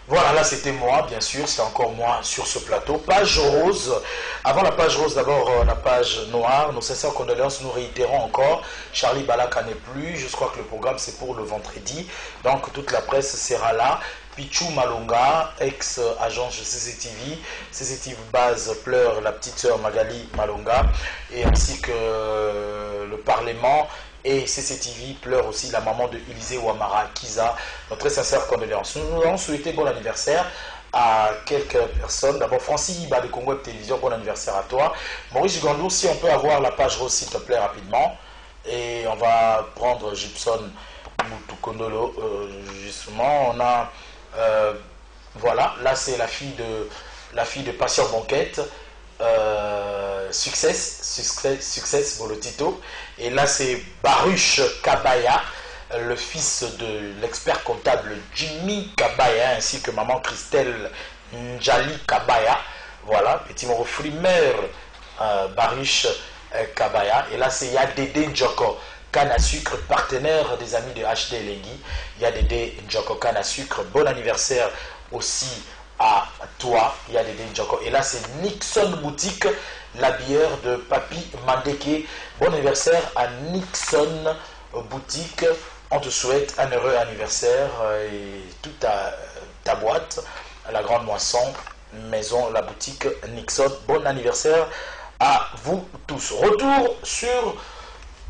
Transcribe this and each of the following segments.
Voilà, là c'était moi, bien sûr, c'est encore moi sur ce plateau. Page rose. Avant la page rose, d'abord la page noire. Nos sincères condoléances, nous réitérons encore. Charlie Balaka n'est plus. Je crois que le programme c'est pour le vendredi. Donc toute la presse sera là. Pichou Malonga, ex-agence de CCTV. CCTV Base pleure la petite sœur Magali Malonga. Et ainsi que le Parlement. Et CCTV pleure aussi la maman de Élisée Ouamara Kiza. Notre sincère condoléances. Nous allons souhaiter bon anniversaire à quelques personnes. D'abord, Francis Iba de Congo Web Télévision, bon anniversaire à toi. Maurice Gandou, si on peut avoir la page rose, s'il te plaît, rapidement. Et on va prendre Gibson Moutoukondolo. Justement, on a... voilà, là c'est la fille de Patient Banquette. Success Bolotito. Et là c'est Baruch Kabaya, le fils de l'expert comptable Jimmy Kabaya, ainsi que maman Christelle Njali Kabaya. Voilà, petit mot frimeur, Baruch Kabaya. Et là c'est Yadede Njoko Canne à sucre, partenaire des amis de HD Elengi. Yadede Njoko Canne à sucre, bon anniversaire aussi à toi, Yadede Njoko. Et là c'est Nixon Boutique, l'habilleur de Papi Mandeke. Bon anniversaire à Nixon Boutique. On te souhaite un heureux anniversaire et toute ta boîte, la Grande Moisson, maison, la boutique Nixon. Bon anniversaire à vous tous. Retour sur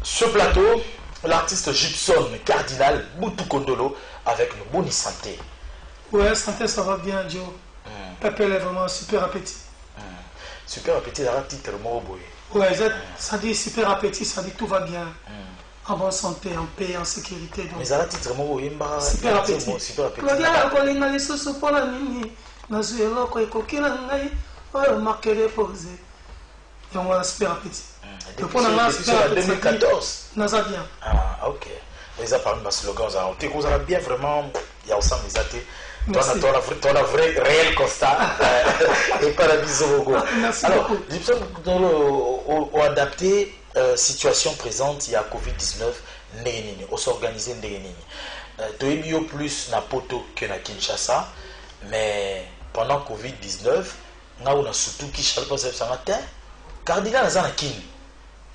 ce plateau, l'artiste Gibson Cardinal Moutoukondolo avec une bonne santé. Ouais, santé, ça va bien, Joe. Pépé est vraiment super appétit. Super appétit, la titre Moroboy. Ouais, ça dit super appétit, ça dit tout va bien. En bonne santé, en paix, en sécurité. Donc. Mais ça titre Moroboy, super appétit. Super appétit. Donc voilà, super appétit. Depuis 2014. Naza bien. Ah, ok. Les a parlé de slogan, vous avez bien vraiment, il y a aussi mes athées. Ton vrai réel constat et pas la mise au goût. Alors, Gibson, on adapté situation présente, il y a Covid-19, on s'est organisé tu es mieux plus na Poto que na Kinshasa, mais pendant Covid-19, on a surtout qui charle pas ça matin. Cardinal na kin.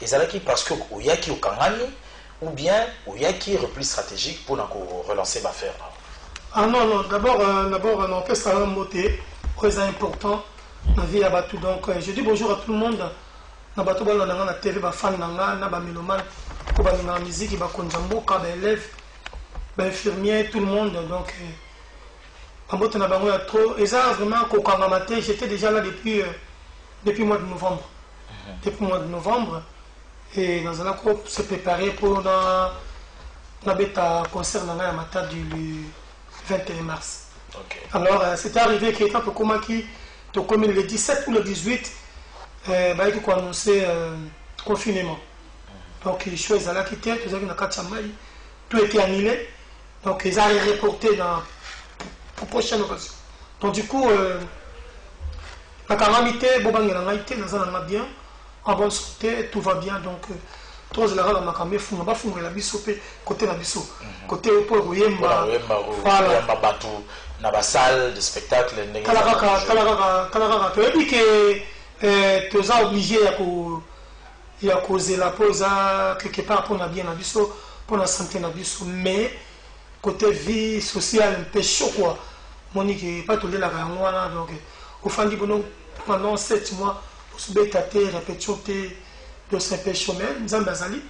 Et ça qui parce que il y a qui au Kangani ou bien il y a qui repli stratégique pour relancer l'affaire. Ah non, non, d'abord, on peut savoir moté, très important, dans la vie à Batou. Donc, je dis bonjour à tout le monde. Dans Batou, on a la TV, les fans, les mélomanes, la musique, les élèves, les infirmiers, tout le monde. Donc, on a trop. Et ça, vraiment, j'étais déjà là depuis le mois de novembre. Depuis le mois de novembre. Et dans un groupe, se préparer pour la concert dans la matin du 21 mars. Okay. Alors, c'était arrivé qu'il y a comme le 17 ou le 18, il a annoncé confinement. Donc, les choses allaient quitter, tout était annulé. Donc, ils allaient reporter dans la prochaine occasion. Donc, du coup, la calamité, bien, en bonne santé, tout va bien. Donc, tous les gens qui ont fait la biso côté la biso côté pour Yemba voilà na ba salle de spectacle kalaka tu dis que tu es obligé à causer la pause quelque part pour la bien la biso pour la santé la biso mais côté vie sociale un peu chaud quoi monique pas tout la là donc au fin du pendant 7 mois pour se bétater répétition de ce péché même, Zambazali,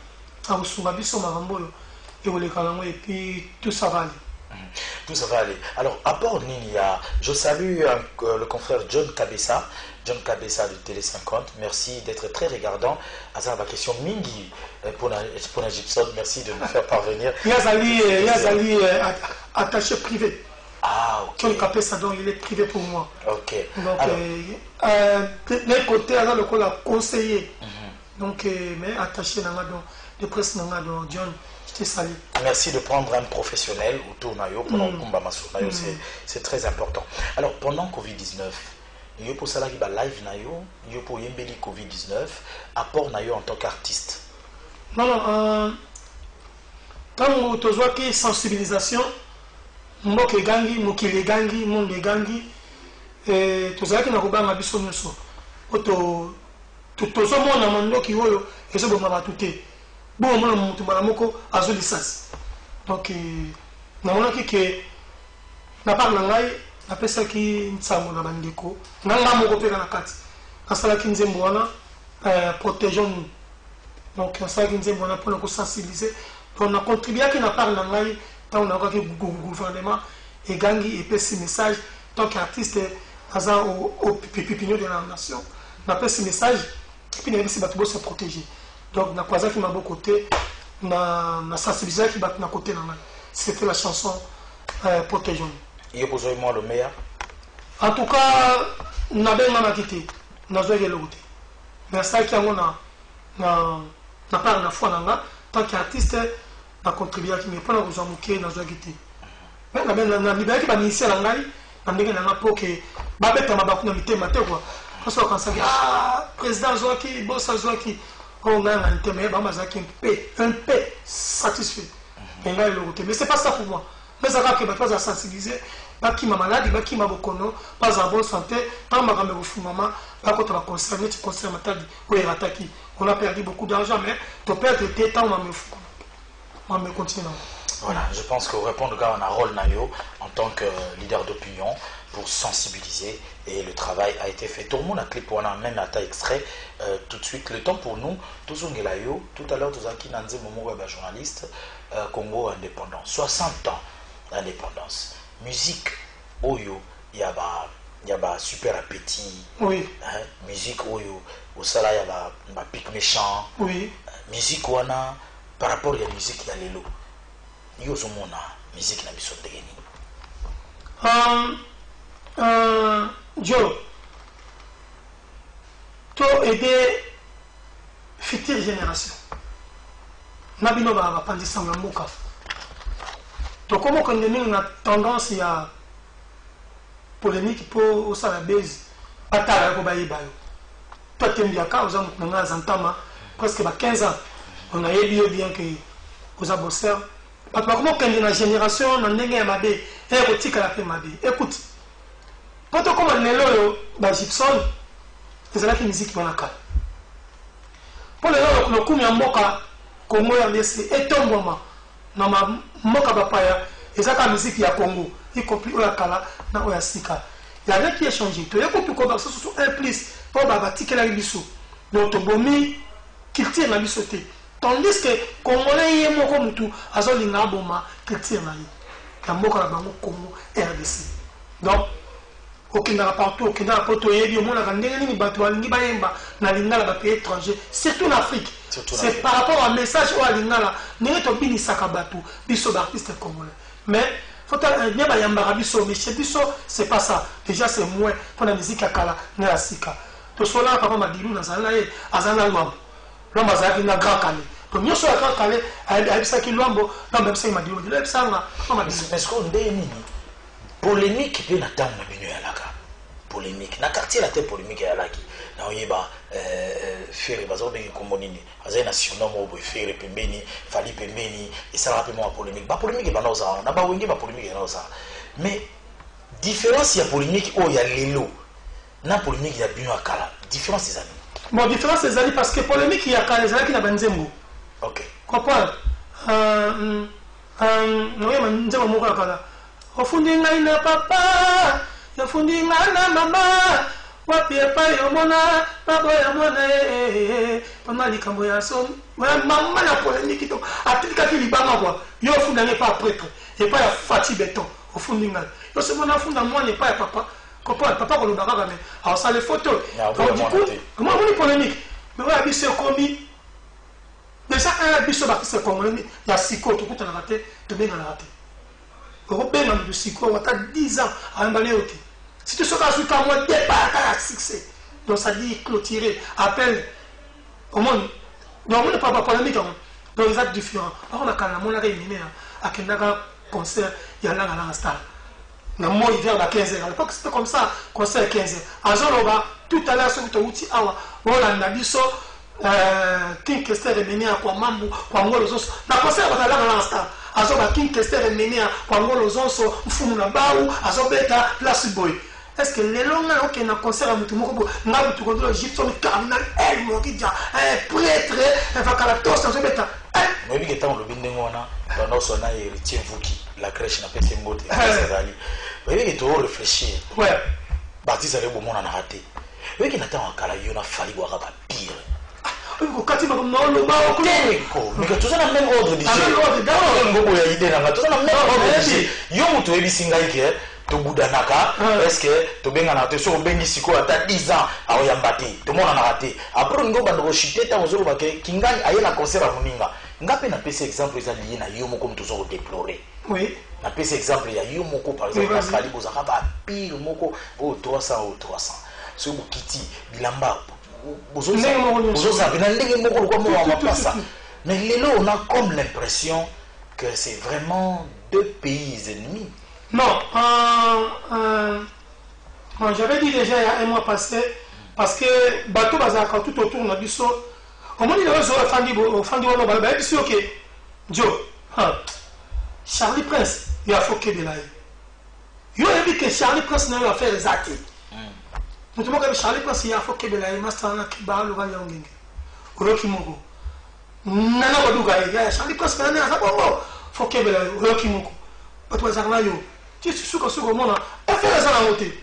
à Ousoumabiso Marambolo, et puis tout ça va aller. Tout ça va aller. Alors, à port Ninia, je salue le confrère John Kabessa de Télé 50. Merci d'être très regardant. À la question Mingi pour la Gibson, merci de nous faire parvenir. Yazali attaché privé. Ah, ok. John Kabessa, donc il est privé pour moi. Ok. Donc, d'un côté, le conseiller. Donc, mais attaché dans de presse dans John, je te salue. Merci de prendre un professionnel autour de c'est très important. Alors, pendant Covid-19, il y a pour ça qui live il y a pour Yembeli Covid-19, apport en tant qu'artiste. Non, non, quand tu vois qu'il y a sensibilisation, mboka egangi mokili egangi monde egangi tozalaki na kobanga biso nyonso tozomona mandoki oyo ezoboma bato te bomona motu mbala moko azwi lisasi donc namonaki ke na part na ngai napesaki nsango na bandeko nanga moko mpe na kati nasalaki nzembo wana protégeons nous donc nasalaki nzembo wana mpona kosensibiliser donc na contribuaki na part na ngai ntango nakokaki gouvernement egangi epesi message tant qu'artiste aza au pipinio de la nation napesi message epuis nayebisi bato bose protéger donc nakwazaki maboko te na sensibilisaki bato na côté na ngai c'était la chanson protégeons nous. Yo besoin moi le meilleur. En tout cas, nabengamaki te nazwaki eloko te nasalaki yango na part na foi na nga tant qu'artiste nacontribuaki me mpona kozwa moke nazwaki te nalibayaki baministère na ngai na ndenge na nga mpo ke babetama baku na mitema te kua mposo bakansaki président azwaki bos azwaki oyo ngai na mitema ye bango bazalaki un peu satisfait me ngai eloko te mais c'est pas ça pour moi mais ça que bato baza sensibiliser bakima maladi bakima bokono baza bonne santé ntango makambo ekofungama bakota baconcert neti concert matadi oyo erataki on a perdu beaucoup d'argent mais toperdre te ntango mame continue nango. Voilà, je pense que répondre à un rôle nayo en tant que leader d'opinion pour sensibiliser et le travail a été fait. Tout le monde a clip on amène à ta extrait tout de suite. Le temps pour nous, tout à l'heure, tout qui nanze momo journaliste Congo indépendant, 60 ans d'indépendance. Musique oyo yaba super appétit. Oui. Hein? Musique oyo au sala yaba pic méchant. Oui. Musique wana par rapport à la musique ya lelo. Yo zomona musique na biso ndegeni. Joe, to aider future génération. Nabino ba pandisa ngamuka. To comment qu'on a tendance à polémique pour au sala base atala ko bayi bayo. Toi t'aimes bien quand on a zantama presque 15 ans. On a élu bien que aux abosseurs. Parce que comment qu'on la génération on a ndenge mabe et rotika la pe mabe. Écoute. Quand on commence lelo ba Gibson, c'est là que musique on a ka. Pour le coup ya mboka Congo ya ndese etomboma na mboka bapaya ezaka musique ya Congo y compris oya kala na oya sika. Il y a rien qui a changé. Tu écoutes tout comme ça sur un plus pour babatike la biso. Donc tobomi culture na biso te. Tandis que Congolais yé moko mutu azolinga boma culture na yi. Ya mboka na bango Congo RDC. Donc okindaka partout okindaka po toyebi omonaka ndenge nini bato balingi bayemba na lingala bapays étranger surtout en Afrique. C'est par rapport à un message oyo alingala ndenge tobinisaka bato biso baartiste congolais. Mais faut bien bayambaka biso mais chez biso c'est pas ça. Déjà c'est moins pour la musique ya kala na ya sika. Tosolaka papa Madilu nazali na ye azali na lwambo lwambo azalaki na grand calais. Donc nyonso ya grand calais ayebisaki lwambo lwambo ayebisaki Madilu ayebisanga papa Madilu. Mais ce qu'on ndenge nini polémique pe na tango na bino ya laka polémique na quartier la tête polémique ya laki na oyeba faire bazo bengi kombo nini azai national mo bo faire pembeni fali pembeni et ça rapidement polémique ba polémique ba noza na ba wenge ba polémique ya noza mais différence ya polémique o ya lelo na polémique ya bino akala différence des années bon différence des années parce que polémique ya kala ezalaki na banzembo OK comprendre oyeba nzembo moko ya kala ofundi ngai na papa yafundi ngai na mama wapi epai omona papa ya mona pama likambo ya somi mama na polémique to atilikaki libanga kwa yo ofunda ngai pa prêtre epai ya Fati Beton ofundi ngai yo se mona funda mwana epai ya papa papa kolobaka kaka me awosala les photos donc du coup comment on polémique mais oyo biso ekomi déjà un biso bakise congolais ya siko tokutanaka te tobenganaka te Robin de Siko, on a 10 ans à un balai. Si tu seras sur ta moitié, pas à succès. Donc ça dit clôturer, appel au monde. Donc on n'est pas polémique. Donc ils sont différents. Par contre, quand on a réuni à Kendaga concert, il y a un star. Dans le mois hiver, à 15h. À l'époque, c'était comme ça, concert à 15h. À Zoloba, tout à l'heure, sur le outil, on a dit ça. King Kester est mené à Kwamambu, Kwamgo, les autres. Dans le concert, on a un star. azo ba king tester emenia kwango lozonso mfumu na baou azo beta place boy. Est-ce que les longs là OK na concert à mutu moko nga mutu ko do Egypte cardinal el mo ki ja prêtre va kala tos azo beta. Moi bi ketan lo binde ngona dans son na héritier Vuki la crèche na pese ngote ezali. Moi bi to réfléchir. Ouais. Baptiste ale bo mona na raté. Oui qui n'attend kala yo na fali wa ba pire. Kati ma no lo ba ko mais que tout ça dans même ordre d'ici. D'abord ngoko ya idée na tout ça dans même ordre d'ici. Yo mutu ebi singa ike to budanaka est-ce que to benga na te so bengi siko ata 10 ans aoyamba te. To mona na raté. Après ngo bando ko chiter ta ozolo ba ke kingani ayela concert a muninga. Ngape na pese exemple eza lié na yo moko mutu zo déplorer. Oui. Na pese exemple ya yo moko par exemple na fali bozaka ba pire moko o 300 o 300. Ce Boukiti, Bilamba, mais Lélo, on a comme l'impression que c'est vraiment deux pays ennemis. Non, j'avais dit déjà il y a un mois passé, parce que Bateau Bazaka tout autour de Bisso, au moment où il y a un ok, Joe, Charlie Prince, il a foqué de là. Il a dit que Charlie Prince n'a pas fait les actes. Nous avons Charlie Prince, il a foqué de là, il m'a stana qui bat le Val Yanging. Rocky Mogo. Nana Badouga, il y a Charlie Prince, il a foqué de là, Rocky Mogo. Parce que ça yo. Tu sais ce que ce moment là, elle fait ça la montée.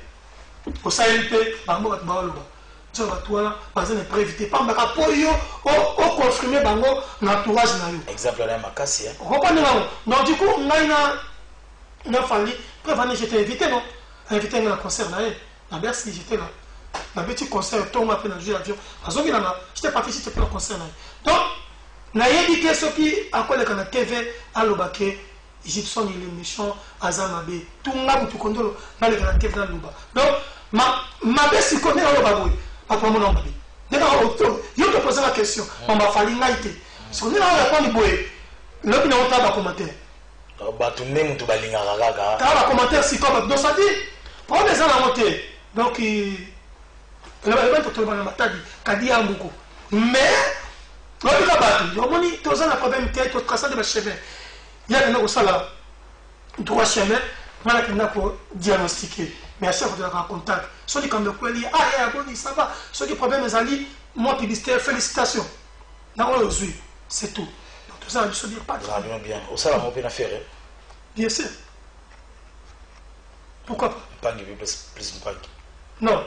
Au Sahel, Bango va te barrer le bas. Tu vas toi, parce que pour éviter pas ma capoyo, au confirmer Bango, l'entourage na yo. Exemple là, ma casse. Reprenez là. Donc du coup, on a fallu prévenir, j'étais invité non, invité à un concert là. La Bercy, j'étais là. La petit concert, tout le monde a pris l'avion. J'étais parti, j'étais pris le concert là. Donc, on a dit que ceux qui a quoi la TV à l'Obake, Egyptien, il est méchant, Azamabe, tout le monde tout condole dans les TV dans l'Oba. Donc, ma Bercy connaît l'Obaboui, pas pour mon nom. D'accord, je te pose la question. On m'a fallu l'aïté. Si on est là, on va répondre, l'opinion va commenter. Va commenter si comme donc ça dit, pour les gens à monter. Donc, il va tout le monde dit mais, on va battre. On dit, tous les problèmes qui sont traçés de la chemin. Il y a des gens qui droit chemin, on a diagnostiquer. Mais à chaque fois, on a contact. Ceux qui ont le coin, ça va. Ceux qui ont des problèmes, moi, publicité, félicitations. C'est tout. Donc, tout ça, on ne se dit pas. Bien. Au salaire, on peut la faire. Bien sûr. Pourquoi pas? Plus de pangi. Non.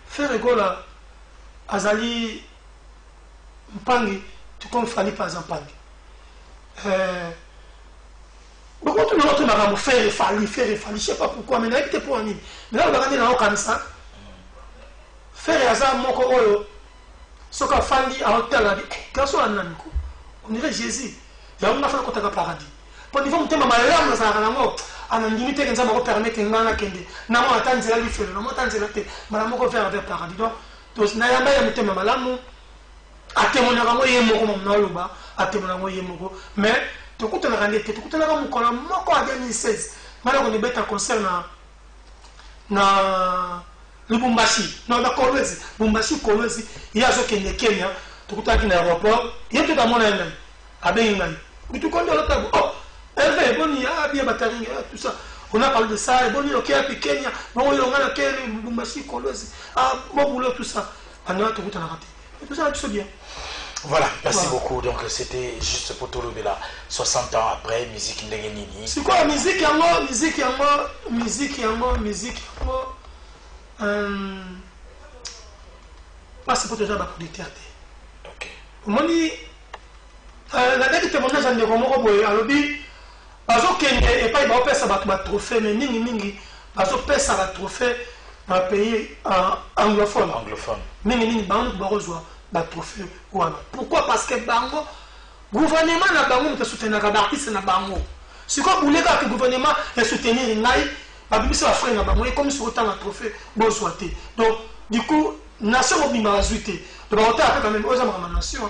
Faire rigolo là, Azali, Mpangi, tu comme Fali par exemple Pangi. Pourquoi tu ne vas pas faire Fali, je ne sais pas pourquoi, mais n'importe pour un Mais là, on va regarder dans le cancer. Faire Azali, mon coro, ce qu'a Fali à hôtel, quand on dirait Jésus. Il y a un affaire contre le paradis. Pour niveau de ma lame, ça a un limité qui nous permettre de faire des non, attends, c'est la vie, non, attends, c'est la tête. Madame, on va faire avec paradis. Donc, n'a pas de thème, madame, à témoigner à moi, il y a mon nom, à témoigner à moi, il y a mon mais, tu écoutes la réalité, tu écoutes la mon colon, mon corps en 2016. Maintenant, on est bête à concert na Lubumbashi, non, la Kolwezi, Lubumbashi, Kolwezi, il y a ce qui est Kenya, tu écoutes à l'aéroport, il y a tout à mon âme, à Bengal. Mais tu connais le tabou. Oh, elle bon, il y a bien batterie, tout ça. On a parlé de ça, bon, il y a Kenya, bon, il y a Kenya, Bumbashi, Kolwezi, ah, bon boulot, tout ça. On a tout raté. Et tout ça, tu sais bien. Voilà, merci beaucoup. Donc, c'était juste pour tout le monde là. 60 ans après, musique Ndengenini. C'est quoi, musique yango, musique yango, musique yango, musique yango. C'est pour te dire pour l'éternité. Ok. Moi, la date de témoignage de Romoro Boye, alobi, bazo kende et pas il va faire ça va trophée mais ningi bazo faire ça va trophée dans le pays anglophone. Ningi bango barozo ba trophée wana. Pourquoi? Parce que bango gouvernement na bango te soutenir ka artiste na bango. Si quoi vous voulez que gouvernement et soutenir ngai, ba bimisa frère na bango et comme sur autant la trophée bon souhaiter. Donc du coup nation obima azuité. De ba hôtel après quand même aux amara nation.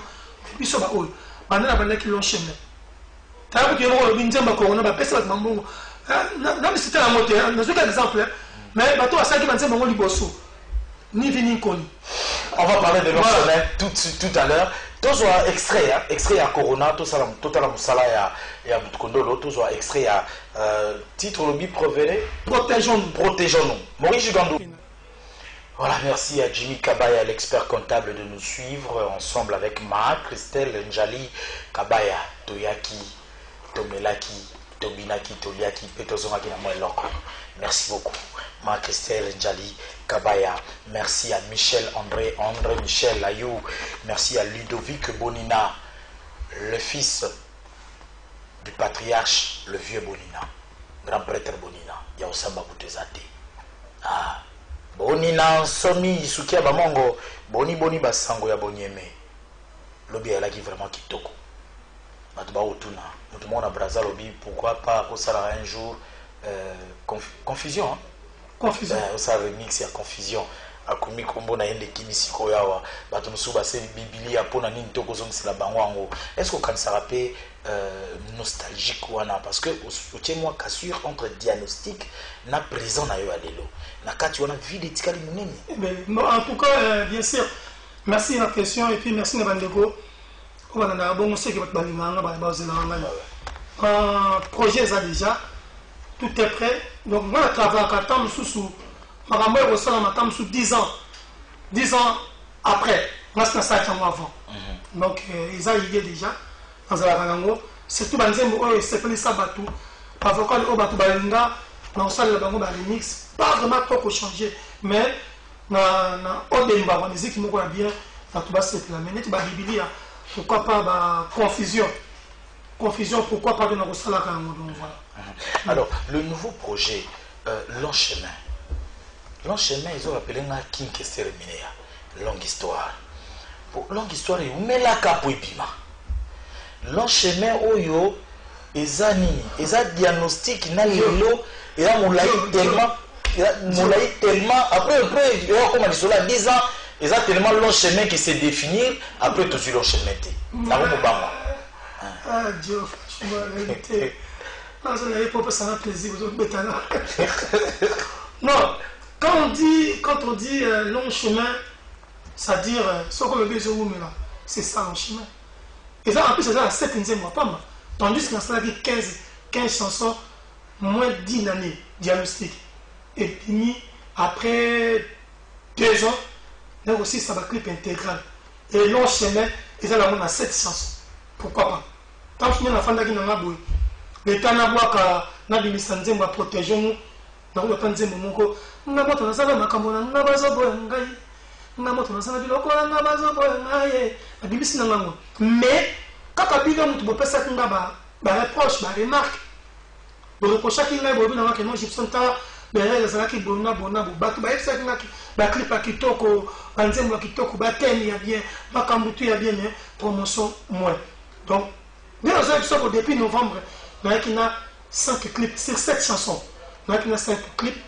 Biso ba oyo. Bana bana qui l'ont chaîné. T'as vu que le binzamba corona ba pesa ba mbongo. Na c'était la moto, na zo exemple. Mais bato asaki banzamba ngo liboso. Ni vini koni. On va parler de l'Optionnet tout à l'heure. Tous extrait, hein, extrait à Corona, tout ça, total musala et à Mutkondolo, tous extrait à titre lobby provéné. Protégeons-nous. Protégeons-nous. Maurice Gigandou. Voilà, merci à Jimmy Kabaya, l'expert comptable, de nous suivre ensemble avec Christelle Njali Kabaya, Toyaki, Tomelaki, Tobinaki, Toliaki, Petozomaki, Namoeloko. Merci beaucoup. Christelle Njali Kabaya. Merci à André Michel Ayou. Merci à Ludovic Bonina, le fils du patriarche, le vieux Bonina, grand prêtre Bonina. Yaosamba Boutezate. Ah. Bonina somi isukia bamongo boni basango ya bonyeme lobi alaki vraiment kitoko batuba otuna mutu mona braza lobi pourquoi pas kosala un jour confusion hein? Confusion ça remix ya confusion akomi kombo na yende kimisiko yawa batu musu base biblia pona nini toko zongisela bango ango est-ce qu'on kanisa rapé nostalgique wana parce que au moi cassure entre diagnostic na présent na yo alelo na kati wana vie d'étikali munene. En tout cas bien sûr merci de la question et puis merci de bandeko on va na bon c'est que balinganga ba bazelanga projet ça déjà tout est prêt donc on va travailler à temps sous makambo ko sala matam sous 10 ans après moi c'est ça qui avant donc ils ont idée déjà dans la rango surtout banzembo oyo sepeli sabatu avocat o batu balinga na salle bango ba remix pas vraiment trop changer mais na odemba ba musique moko bien na tout ba c'est la minute ba biblia pourquoi pas ba confusion pourquoi pas de na sala rango donc voilà. Alors le nouveau projet l'enchemin ils ont appelé na King Kestereminéa longue histoire et umela kapo ibima l'enchemin oyo eza nini eza diagnostic na lelo eza molai tellement après comme disons là 10 ans eza tellement long chemin qui se définir après tout long chemin té na ko bamba ah Dieu franchement la vérité non ça n'avait pas ça plaisir aux autres bétana non quand on dit long chemin c'est à dire ce qu'on veut dire là c'est ça long chemin. Et ça, en plus, c'est ça, 7e mois, pas mal. Tandis qu'en cela dit 15 chansons, moins d'1 année, diagnostic. Et puis, après 2 ans, là aussi, ça va clip intégral. Et long chemin, et ça, là, on a 7 chansons. Pourquoi pas? Tant que nous avons fait un peu de l'État n'a pas qu'à nous va protéger nous. Nous avons fait un peu de temps. Nous avons fait un peu de temps. Mais quand tu as dit que ça reproche, remarque, reproche qui n'a pas de non, j'ai son temps, qui bona, clip qui toko, banzembo qui toko, batemi ya bien, makambutu ya bien, promotion moins. Donc, nous avons depuis novembre, nous avons 5 clips, sur 7 chansons. Nous avons 5 clips,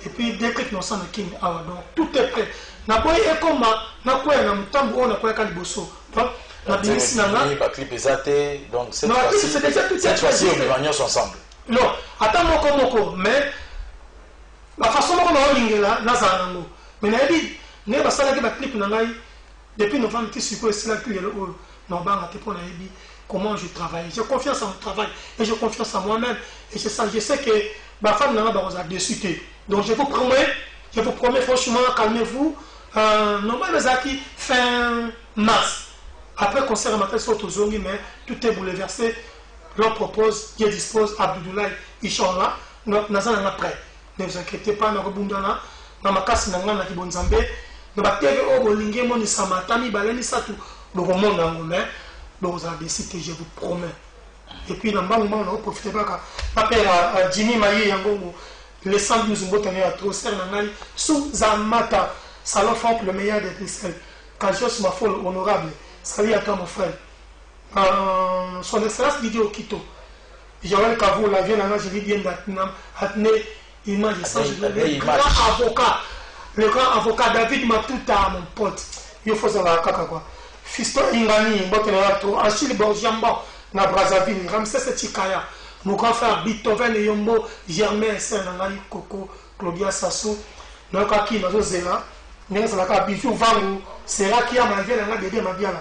et puis 2 clips nous sommes King. Alors, donc, tout est prêt. Na boy ekoma na kwa na mutambo na kwa kaliboso donc la binisi na ba clip ezate donc cette fois-ci on va ensemble non attends moko mais la façon dont on lingela na za nango mais na bi ne ba sala ki ba clip na ngai depuis novembre qui suko c'est là que le non ba te pour na bi comment je travaille j'ai confiance en mon travail et j'ai confiance en moi-même et c'est ça je sais que ma femme n'a pas besoin de déçuter donc je vous promets franchement calmez-vous. Normalement, Zaki fin mars. Après concert matin sur Tozongi, mais tout est bouleversé. L'on propose, Dieu dispose, Abdoulaye, Inch'Allah, nous sommes prêts. Ne vous inquiétez pas, nous sommes là. Nous sommes cassés dans la Kibonzambe. Nous sommes au Bolingue, nous sommes à Tami, Baleni, Satou. Nous sommes dans le mais nous avons décidé, je vous promets. Et puis, dans le moment, nous profitez pas. Appel à Jimmy Maye Yangongo, les 112 moutons à trop serre, sous Zamata. Salon Franck, le meilleur des Bruxelles. Kajios Mafol, honorable. Salut à toi, mon frère. Son excellence Didier Okito. Joël Kavou, la vieille nana, je vis bien d'Atné, image, le grand avocat David Matuta, mon pote. Il faut savoir kaka quoi. Fiston Ingani, Achille Borgiamba, na Brazzaville, Ramsès Chikaya, mon grand frère Beethoven et Yombo, Germain Senangali, Coco, Claudia Sassou, Nokaki, Nazo Zela. N'est-ce pas bijou vangu c'est là qui a ma vie là bébé ma bien là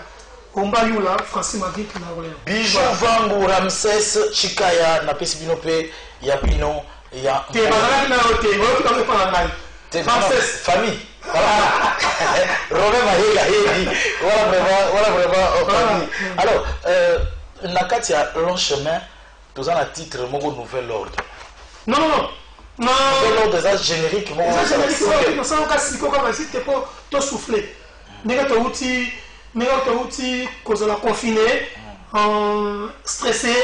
Omba Yula, Francis Magritte, Narolé. Bijou Vangu Ramsès Chikaya, na Pesibinope, Yapino, Ya. T'es pas là, t'es pas là, t'es famille. Robert Maïga, voilà vraiment. Alors, Nakati a long chemin, tous en a titre, mon nouvel ordre. Non. Nouvel ordre, ça générique, mon c'était pour te souffler. Négateur outil, cause la confiné, stressé,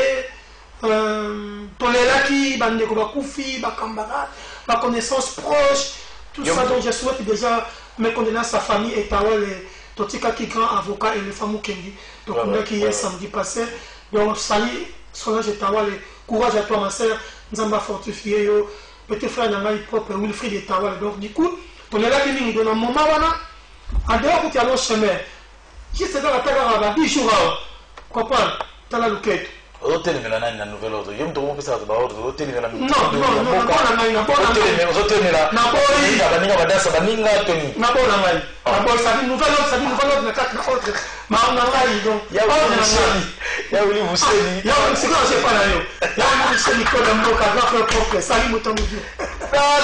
tolera qui, bande de koufi, bakambara, ma connaissance proche, tout ça. Donc je souhaite déjà mes condoléances à sa famille et les Totika qui grand avocat et les femmes Kengi. Donc on a qui est samedi passé. Donc salut, Solange Tawale, courage à toi ma soeur, nous avons fortifié petit frère n'a pas propre Wilfried et Tawale. Donc du coup, tolera qui nous donne un moment en dehors où tu as le chemin. Juste dans la terre arabe, 10 jours, comprends, tu as la louquette. Hôtel Milana, une nouvelle ordre. Il y a un peu de ordre. Hôtel Milana. Non,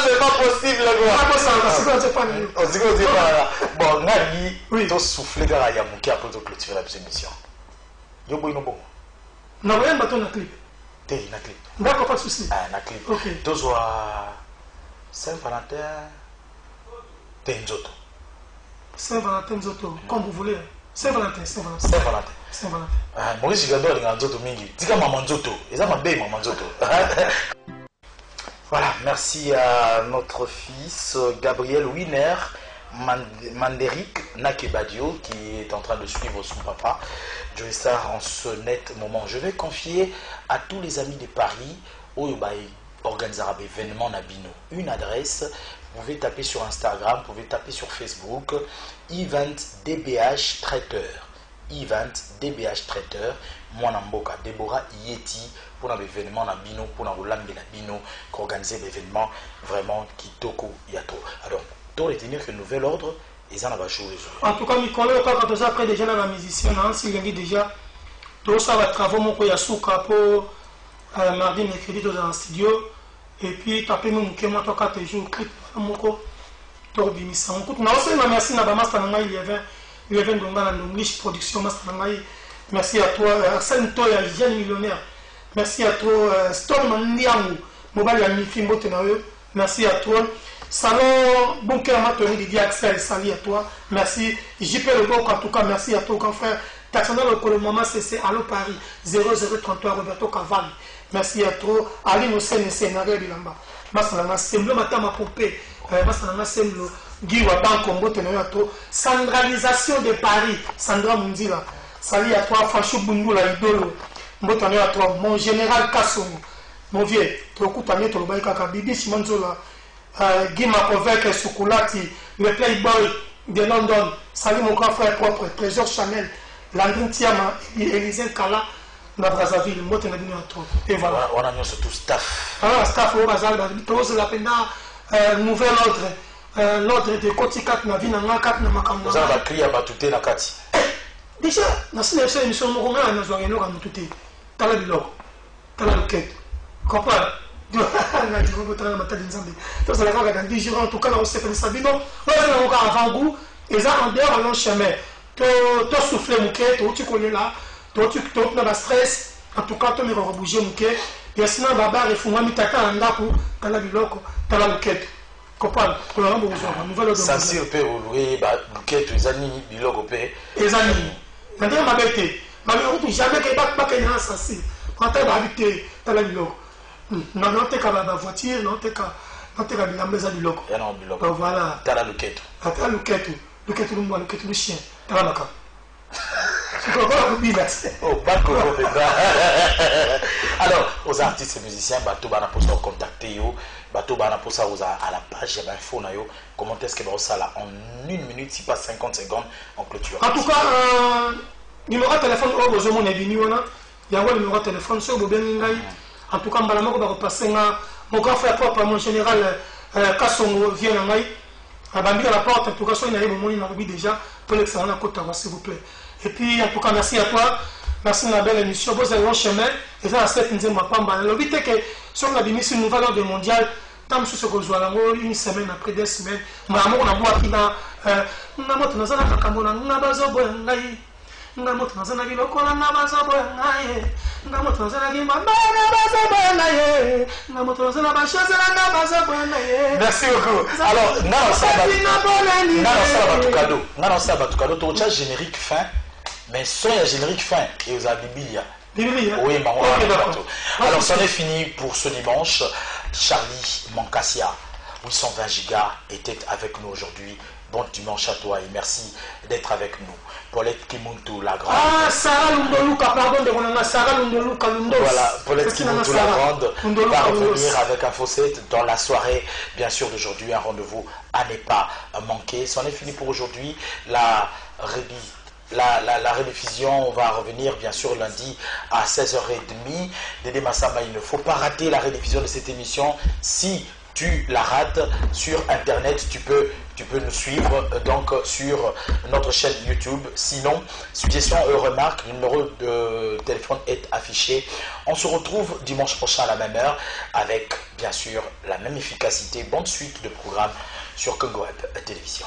c'est pas possible, bon, oui, tu soufflé dans la Yamouki après de clôturer la émission. Yobo. Non, mais il y a un clip. T'es un clip. D'accord, pas de souci. Ah, un clip. Ok. Tu vois Saint-Valentin. T'es une zoto. Saint-Valentin, zoto. Comme vous voulez. Saint-Valentin. Maurice Gado a un zoto mingi. Dis-moi maman zoto. Et ça m'a bé maman zoto. Voilà, merci à notre fils Gabriel Wiener Manderic Nakebadio qui est en train de suivre son papa Joey Star en ce net moment. Je vais confier à tous les amis de Paris où il organisera un événement Nabino. Une adresse, vous pouvez taper sur Instagram, vous pouvez taper sur Facebook, Event DBH Traiteur. Event DBH Traiteur, Mwanamboka, Deborah Yeti, pour un événement Nabino, pour un roulant de Nabino, qui organise l'événement vraiment Kitoko Yato. Alors, pour retenir que le nouvel ordre, ils en ont joué. En tout cas, Nicolas, quand on a après déjà la musicien, s'il y a déjà, tout ça va travailler mon Koyasuka pour mardi, mercredi dans un studio, et puis taper mon Kema, toi, 4 jours, clip, mon ko, Torbimissa. On coupe, aussi, merci à Bamastananga, il y avait dans l'English Production, merci à toi, Arsène Toya, jeune millionnaire, merci à toi, Storm Ndiamou, Mobile Yamifi Mbotenawe, merci à toi. Salon Bunker Matoni Didier Axel, salut à toi. Merci. JP Lebok, en tout cas, merci à toi, grand frère. Taxana le Colomama CC, Allo Paris, 0033, Roberto Cavalli. Merci à toi. Ali Moussene, Sénaré Bilamba. Massalana Semble, Matama Pompé. Massalana Semble, Guy Waban, Combo, Tenato. Centralisation de Paris, Sandra Mundila. Salut à toi, Fanchou Bundula, Idolo. Mbotane à toi, mon général Kassoum. Mon vieux, tu écoutes à mettre le bail Kaka, Bibi Simanzola. Guy Makovec, Soukoulati, le Playboy de London, salut mon grand frère propre, Trésor Chanel, Landrin Tiama, Élisée Kala, na Brazzaville, moi t'en as venu à toi. Et voilà. On a mis surtout staff. Ah, staff au Bazal, tous la peine, nouvel ordre, l'ordre de Kotikat, na vie, na Makat, na Makambo. Vous avez crié à Batouté, na Kati. Déjà, dans cette émission, nous avons un joyeux nom à Batouté. T'as la bilogue, t'as la loquette. Comprends? En tout cas, on s'est fait Sabino, on a avant-goût, et ça en dehors à long chemin. Tu souffles mon quai, tu connais là, tu as le stress, en tout cas, tu me rebouger mon quai, et sinon, Baba, il faut m'amener ta carte en dakou, tu as la biloco, tu as la loquette. Comprends? On a un besoin, nouvelle ça sert peu au louer, loquette, les amis, biloco, les amis. Maintenant, ma bête, ma bête, jamais qu'il n'y ait pas qu'il y ait un sensé. Quand tu as habité, tu as la biloco. Non, non, tu as la voiture, non, tu as la maison du loco. Voilà. Tu as la loquette. Tu as la loquette. Loquette, le chien. Tu as la maca. Tu comprends la copine là? Oh, pas de alors, aux artistes et musiciens, Bato Bana pour ça contacter yo, Bato Bana pour ça à la page d'info na yo. Comment est-ce que ça là en 1 minute, si pas 50 secondes, en clôture. En tout cas, numéro de téléphone, oh, vous avez venu, il y a un numéro de téléphone, sur le en tout cas, je vais repasser mon grand frère propre, mon général Kassongo vient à Maï. À la porte, en tout cas, il y a un moment déjà, pour l'excellent à côté, s'il vous plaît. Et puis, en tout cas, merci à toi. Merci de la belle émission. Vous avez un chemin. Et ça, c'est une pamba. Le but est que si on a mis une nouvelle ordre mondiale, tant que ce que je vois une semaine après 2 semaines, on a qui na merci beaucoup. Alors, non, ça va tout cadeau. Tu as générique fin, mais sans générique fin et aux Bibilia. Oui, maman. Alors, c'en est fini pour ce dimanche. Charlie Mancassia, 820 gigas, était avec nous aujourd'hui. Bon dimanche à toi et merci d'être avec nous. Paulette Kimuntu, la grande. Ah, Sarah Lundoluka, pardon, de Sarah Lundoluka Lundos. Voilà, Paulette Kimuntu, la grande, va revenir avec un fausset dans la soirée, bien sûr, d'aujourd'hui. Un rendez-vous à ne pas manquer. C'en est fini pour aujourd'hui. La rediffusion va revenir bien sûr lundi à 16h30. Dédé Massamba, il ne faut pas rater la rediffusion de cette émission. Si tu la rates sur internet, tu peux nous suivre donc sur notre chaîne YouTube. Sinon, suggestions et remarques, le numéro de téléphone est affiché. On se retrouve dimanche prochain à la même heure avec bien sûr la même efficacité. Bonne suite de programmes sur Congo Web Télévision.